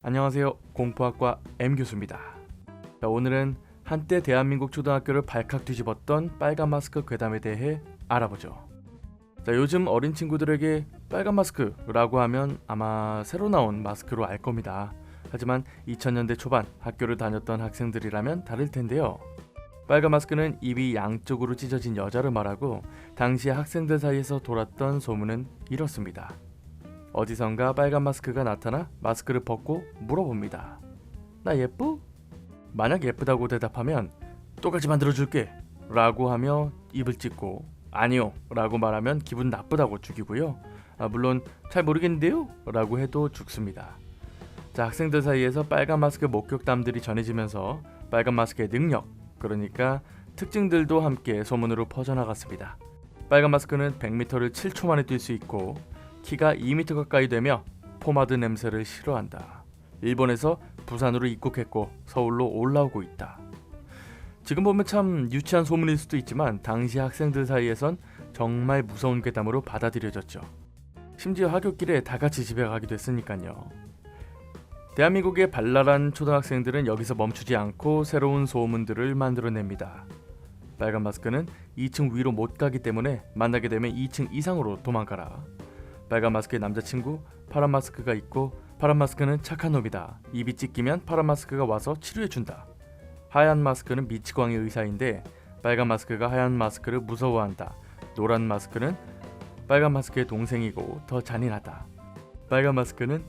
안녕하세요. 공포학과 M교수입니다. 오늘은 한때 대한민국 초등학교를 발칵 뒤집었던 빨간 마스크 괴담에 대해 알아보죠. 요즘 어린 친구들에게 빨간 마스크라고 하면 아마 새로 나온 마스크로 알 겁니다. 하지만 2000년대 초반 학교를 다녔던 학생들이라면 다를 텐데요. 빨간 마스크는 입이 양쪽으로 찢어진 여자를 말하고 당시 학생들 사이에서 돌았던 소문은 이렇습니다. 어디선가 빨간 마스크가 나타나 마스크를 벗고 물어봅니다. 나 예쁘? 만약 예쁘다고 대답하면 똑같이 만들어줄게 라고 하며 입을 찢고 아니요 라고 말하면 기분 나쁘다고 죽이고요. 물론 잘 모르겠는데요 라고 해도 죽습니다. 학생들 사이에서 빨간 마스크 목격담들이 전해지면서 빨간 마스크의 능력, 그러니까 특징들도 함께 소문으로 퍼져나갔습니다. 빨간 마스크는 100m를 7초 만에 뛸 수 있고 키가 2m 가까이 되며 포마드 냄새를 싫어한다. 일본에서 부산으로 입국했고 서울로 올라오고 있다. 지금 보면 참 유치한 소문일 수도 있지만 당시 학생들 사이에선 정말 무서운 괴담으로 받아들여졌죠. 심지어 하굣길에 다 같이 집에 가기도 했으니까요. 대한민국의 발랄한 초등학생들은 여기서 멈추지 않고 새로운 소문들을 만들어냅니다. 빨간 마스크는 2층 위로 못 가기 때문에 만나게 되면 2층 이상으로 도망가라. 빨간 마스크의 남자친구 파란 마스크가 있고 파란 마스크는 착한 놈이다. 입이 찢기면 파란 마스크가 와서 치료해준다. 하얀 마스크는 미치광이 의사인데 빨간 마스크가 하얀 마스크를 무서워한다. 노란 마스크는 빨간 마스크의 동생이고 더 잔인하다. 빨간 마스크는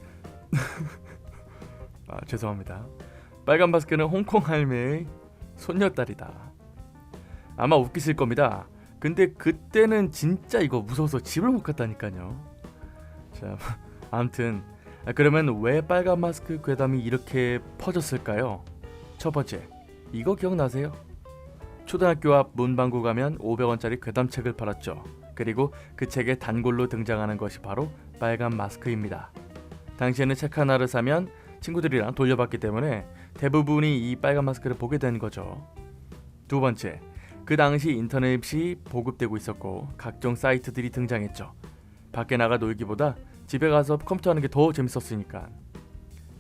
죄송합니다. 빨간 마스크는 홍콩 할매의 손녀딸이다. 아마 웃기실 겁니다. 근데 그때는 진짜 이거 무서워서 집을 못 갔다니까요. 아무튼 그러면 왜 빨간 마스크 괴담이 이렇게 퍼졌을까요? 첫 번째, 이거 기억나세요? 초등학교 앞 문방구 가면 500원짜리 괴담책을 팔았죠. 그리고 그 책에 단골로 등장하는 것이 바로 빨간 마스크입니다. 당시에는 책 하나를 사면 친구들이랑 돌려받기 때문에 대부분이 이 빨간 마스크를 보게 된 거죠. 두 번째, 그 당시 인터넷이 보급되고 있었고 각종 사이트들이 등장했죠. 밖에 나가 놀기보다 집에 가서 컴퓨터 하는 게 더 재밌었으니까.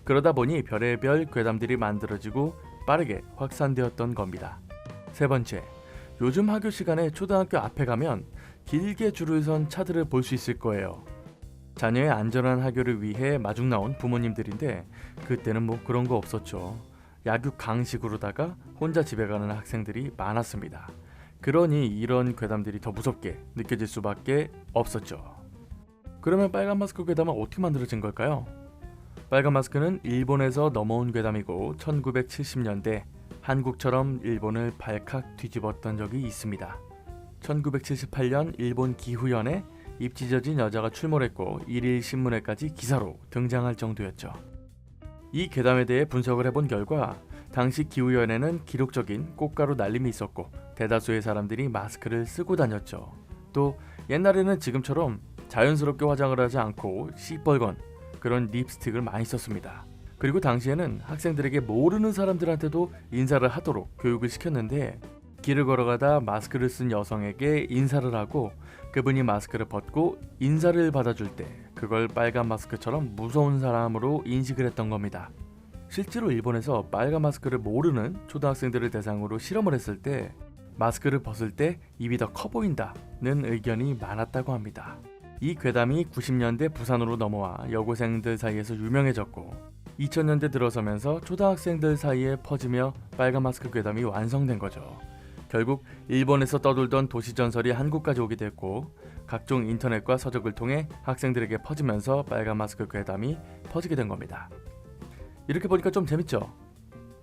그러다 보니 별의별 괴담들이 만들어지고 빠르게 확산되었던 겁니다. 세 번째, 요즘 학교 시간에 초등학교 앞에 가면 길게 줄을 선 차들을 볼 수 있을 거예요. 자녀의 안전한 학교를 위해 마중 나온 부모님들인데 그때는 뭐 그런 거 없었죠. 약육 강식으로다가 혼자 집에 가는 학생들이 많았습니다. 그러니 이런 괴담들이 더 무섭게 느껴질 수밖에 없었죠. 그러면 빨간 마스크 괴담은 어떻게 만들어진 걸까요? 빨간 마스크는 일본에서 넘어온 괴담이고 1970년대 한국처럼 일본을 발칵 뒤집었던 적이 있습니다. 1978년 일본 기후현에 입 찢어진 여자가 출몰했고 일일 신문에까지 기사로 등장할 정도였죠. 이 괴담에 대해 분석을 해본 결과 당시 기후현에는 기록적인 꽃가루 날림이 있었고 대다수의 사람들이 마스크를 쓰고 다녔죠. 또 옛날에는 지금처럼 자연스럽게 화장을 하지 않고 시뻘건 그런 립스틱을 많이 썼습니다. 그리고 당시에는 학생들에게 모르는 사람들한테도 인사를 하도록 교육을 시켰는데 길을 걸어가다 마스크를 쓴 여성에게 인사를 하고 그분이 마스크를 벗고 인사를 받아줄 때 그걸 빨간 마스크처럼 무서운 사람으로 인식을 했던 겁니다. 실제로 일본에서 빨간 마스크를 모르는 초등학생들을 대상으로 실험을 했을 때 마스크를 벗을 때 입이 더 커 보인다는 의견이 많았다고 합니다. 이 괴담이 90년대 부산으로 넘어와 여고생들 사이에서 유명해졌고 2000년대 들어서면서 초등학생들 사이에 퍼지며 빨간 마스크 괴담이 완성된 거죠. 결국 일본에서 떠돌던 도시전설이 한국까지 오게 됐고 각종 인터넷과 서적을 통해 학생들에게 퍼지면서 빨간 마스크 괴담이 퍼지게 된 겁니다. 이렇게 보니까 좀 재밌죠?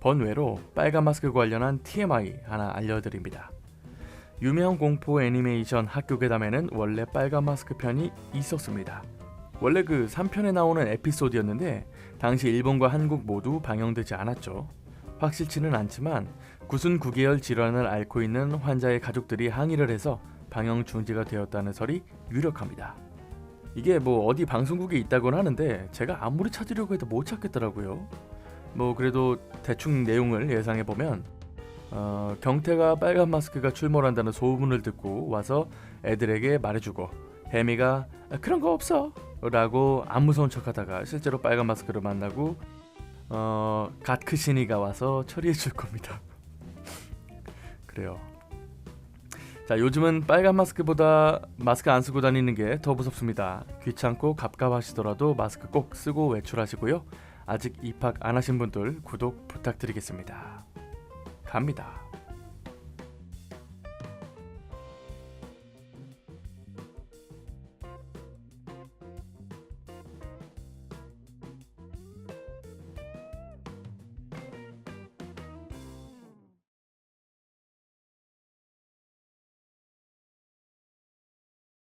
번외로 빨간 마스크 관련한 TMI 하나 알려드립니다. 유명 공포 애니메이션 학교 괴담에는 원래 빨간 마스크 편이 있었습니다. 원래 그 3편에 나오는 에피소드였는데 당시 일본과 한국 모두 방영되지 않았죠. 확실치는 않지만 구순 9계열 질환을 앓고 있는 환자의 가족들이 항의를 해서 방영 중지가 되었다는 설이 유력합니다. 이게 뭐 어디 방송국에 있다곤 하는데 제가 아무리 찾으려고 해도 못 찾겠더라고요. 그래도 대충 내용을 예상해보면 경태가 빨간 마스크가 출몰한다는 소문을 듣고 와서 애들에게 말해주고 혜미가 그런 거 없어 라고 안 무서운 척하다가 실제로 빨간 마스크를 만나고 가크신이가 와서 처리해 줄 겁니다. 그래요. 자, 요즘은 빨간 마스크보다 마스크 안 쓰고 다니는 게 더 무섭습니다. 귀찮고 갑갑하시더라도 마스크 꼭 쓰고 외출하시고요. 아직 입학 안 하신 분들 구독 부탁드리겠습니다. 갑니다.